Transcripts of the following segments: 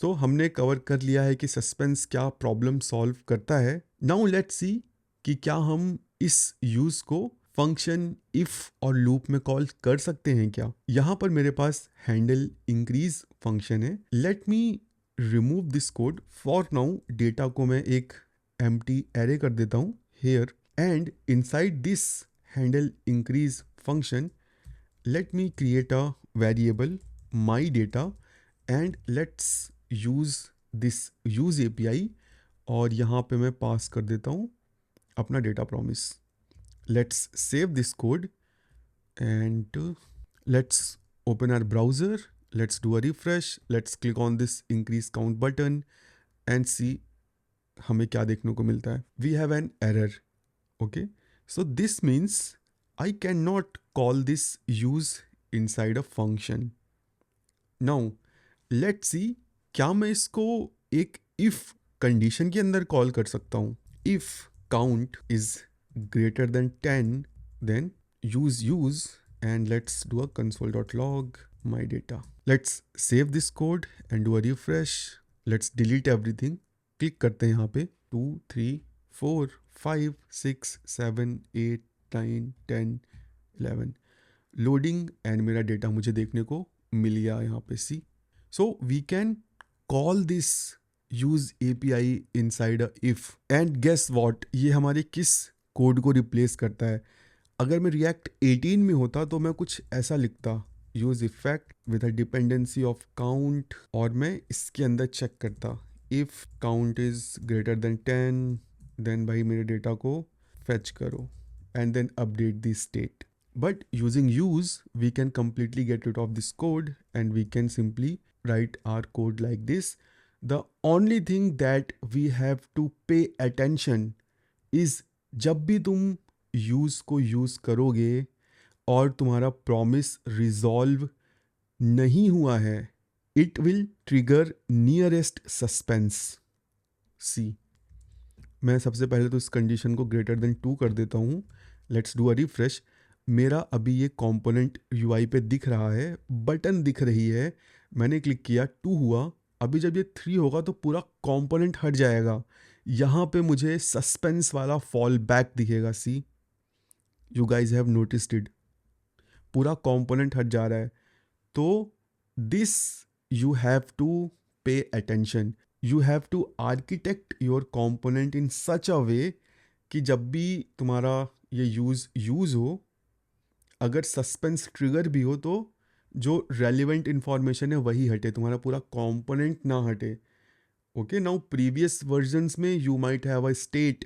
सो हमने कवर कर लिया है कि सस्पेंस क्या प्रॉब्लम सॉल्व करता है. नाउ लेट्स सी कि क्या हम इस यूज को फंक्शन इफ और लूप में कॉल कर सकते हैं क्या. यहाँ पर मेरे पास हैंडल इंक्रीज फंक्शन है. Let me remove this code. For now data को मैं एक एम्प्टी एरे कर देता हूँ here, and inside this handle increase function let me create a variable my data and let's use this use API और यहाँ पे मैं पास कर देता हूँ अपना data promise. Let's save this code and let's open our browser. Let's do a refresh. Let's click on this increase count button and see हमें क्या देखने को मिलता है. We have an error. Okay, so this means I cannot call this use inside a function. Now let's see क्या मैं इसको एक if कंडीशन के अंदर कॉल कर सकता हूँ. If count is greater than 10 then use and let's do a console.log my data. Let's save this code and do a refresh. Let's delete everything. Click करते हैं यहाँ पे 2 3 4 5 6 7 8 9 10 11 लोडिंग एंड मेरा डेटा मुझे देखने को मिल गया यहाँ पे see. So we can call this use API inside a if and guess what ये हमारे किस कोड को रिप्लेस करता है. अगर मैं रिएक्ट 18 में होता तो मैं कुछ ऐसा लिखता use effect with a dependency of count और मैं इसके अंदर चेक करता if count is greater than 10 then भाई मेरे डेटा को फेच करो and then update the state. But using use, we can completely get rid of this code and we can simply write our code like this. The only thing that we have to pay attention is जब भी तुम use को use करोगे और तुम्हारा promise resolve नहीं हुआ है, it will trigger nearest suspense. See, मैं सबसे पहले तो इस कंडीशन को greater than 2 कर देता हूँ. Let's do a refresh. मेरा अभी ये कंपोनेंट UI पे दिख रहा है, बटन दिख रही है, मैंने क्लिक किया 2 हुआ. अभी जब ये 3 होगा तो पूरा कंपोनेंट हट जाएगा. यहाँ पे मुझे सस्पेंस वाला फॉल बैक दिखेगा. See, you guys have noticed it, पूरा कंपोनेंट हट जा रहा है. तो this you have to pay attention. You have to architect your component in such a way कि जब भी तुम्हारा ये यूज़ हो, अगर सस्पेंस ट्रिगर भी हो तो जो रेलिवेंट इन्फॉर्मेशन है वही हटे, तुम्हारा पूरा कंपोनेंट ना हटे. ओके, नाउ प्रीवियस वर्जन्स में you might have a state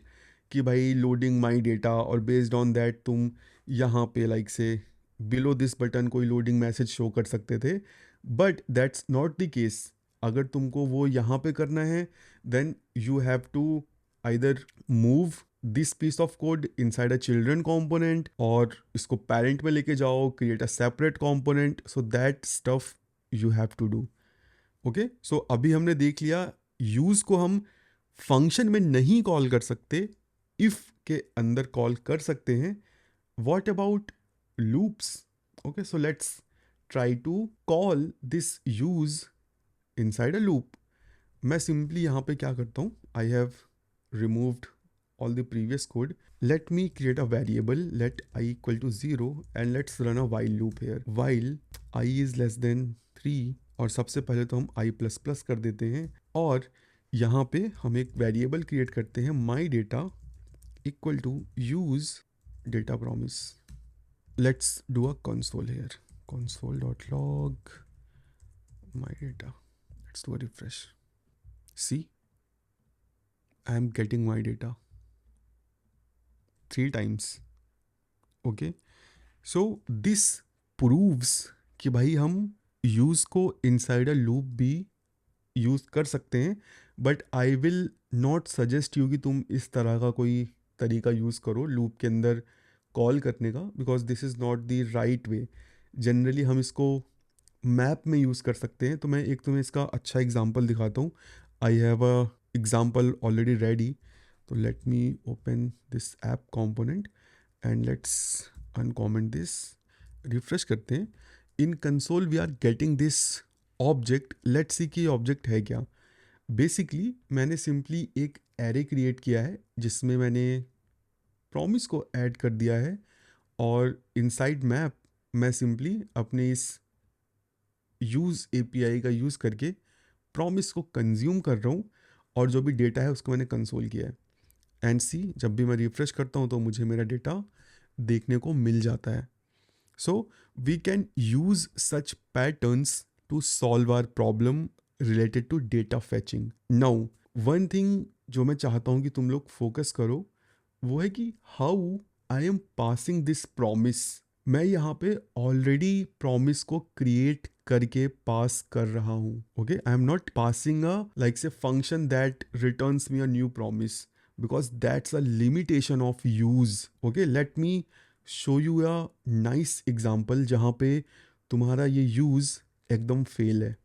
कि भाई लोडिंग माई डेटा और बेस्ड ऑन दैट तुम यहाँ पे like say below this button कोई लोडिंग मैसेज शो कर सकते थे. But that's not the case. अगर तुमको वो यहाँ पे करना है then you have to either move this piece of code inside a children component और इसको पेरेंट में लेके जाओ, create a separate component. So that stuff you have to do. Okay, so अभी हमने देख लिया यूज को हम फंक्शन में नहीं कॉल कर सकते, इफ के अंदर कॉल कर सकते हैं. What about loops? Okay, so let's try to call this use inside a loop. मैं सिंपली यहाँ पे क्या करता हूँ, I have removed all the previous code. Let me create a variable, let I equal to 0 and let's run a while loop here. While I is less than 3 और सबसे पहले तो हम i++ कर देते हैं और यहाँ पे हम एक वेरिएबल क्रिएट करते हैं my data equal to use data promise. Let's do a console here, console.log my data. Let's do a refresh. See, I am getting my data 3 times. Okay, so this proves कि भाई हम use को inside a loop भी use कर सकते हैं. But I will not suggest you कि तुम इस तरह का कोई तरीका यूज़ करो लूप के अंदर कॉल करने का, because this is not the right way. Generally हम इसको मैप में यूज़ कर सकते हैं. तो मैं एक तुम्हें इसका अच्छा एग्जांपल दिखाता हूँ. I have a example already ready. तो लेट मी open this app component and let's uncomment this. Refresh करते हैं. In console we are getting this object, let's see कि ऑब्जेक्ट है क्या। बेसिकली मैंने सिंपली एक एरे क्रिएट किया है जिसमें मैंने प्रॉमिस को ऐड कर दिया है, और इनसाइड मैप मैं सिंपली अपने इस यूज़ एपीआई का यूज़ करके प्रॉमिस को कंज्यूम कर रहा हूँ, और जो भी डेटा है उसको मैंने कंसोल किया है। एंड सी, जब भी मैं रिफ्रेश करता हूँ तो मुझे मेरा डेटा देखने को मिल जाता है। So we can use such patterns to solve our problem related to data fetching. Now one thing जो मैं चाहता हूँ कि तुम लोग फोकस करो, वो है कि how I am passing this promise. मैं यहाँ पे ऑलरेडी प्रॉमिस को क्रिएट करके पास कर रहा हूँ। Okay, I am not passing a like say function that returns me a new promise, because that's a limitation of use. Okay, let me show you a nice example जहाँ पे तुम्हारा ये use एकदम fail है।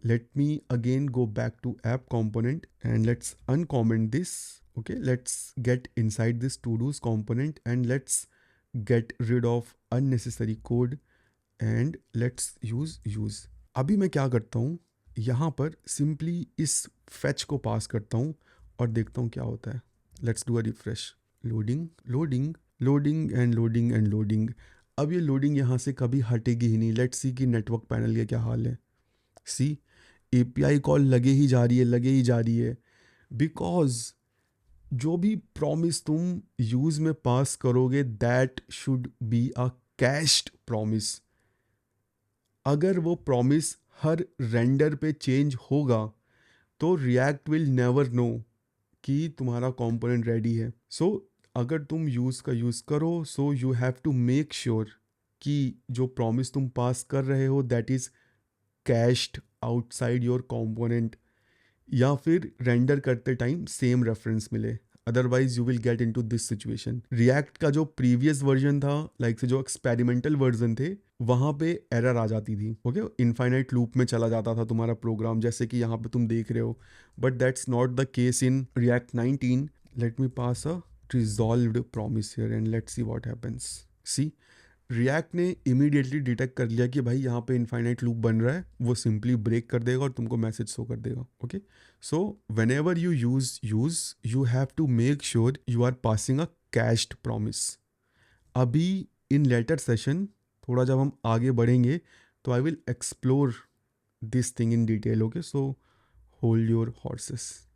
Let me again go back to app component and let's uncomment this. Okay, let's get inside this to do's component and let's get rid of unnecessary code and let's use. अभी मैं क्या करता हूँ, यहाँ पर simply इस fetch को पास करता हूँ और देखता हूँ क्या होता है। Let's do a refresh. Loading, loading, loading and loading and loading. अब ये लोडिंग यहाँ से कभी हटेगी ही नहीं। लेट्स सी कि नेटवर्क पैनल का क्या हाल है। सी, एपीआई कॉल लगे ही जा रही है, लगे ही जा रही है, बिकॉज जो भी प्रॉमिस तुम यूज में पास करोगे that should be a cached promise. अगर वो प्रॉमिस हर रेंडर पे चेंज होगा तो रिएक्ट विल नेवर नो कि तुम्हारा कंपोनेंट रेडी है। सो अगर तुम यूज़ का यूज़ करो, so you have to make sure कि जो प्रॉमिस तुम पास कर रहे हो that is cached outside your component, या फिर रेंडर करते टाइम सेम रेफरेंस मिले। Otherwise you will get into this situation. React का जो प्रीवियस वर्जन था, लाइक से जो एक्सपेरिमेंटल वर्जन थे, वहाँ पे एरर आ जाती थी। ओके, इनफाइनाइट लूप में चला जाता था तुम्हारा प्रोग्राम, जैसे कि यहाँ पे तुम देख रहे हो, but that's not the case in React 19। Let me pass a resolved promise here and let's see what happens. See, React ने इमीडिएटली डिटेक्ट कर लिया कि भाई यहाँ पे इनफाइनाइट लूप बन रहा है, वो सिंपली ब्रेक कर देगा और तुमको मैसेज शो कर देगा। Okay, so whenever you use you have to make sure you are passing a cached promise. अभी इन लेटर सेशन थोड़ा जब हम आगे बढ़ेंगे तो I will explore this thing in detail. Okay, so hold your horses.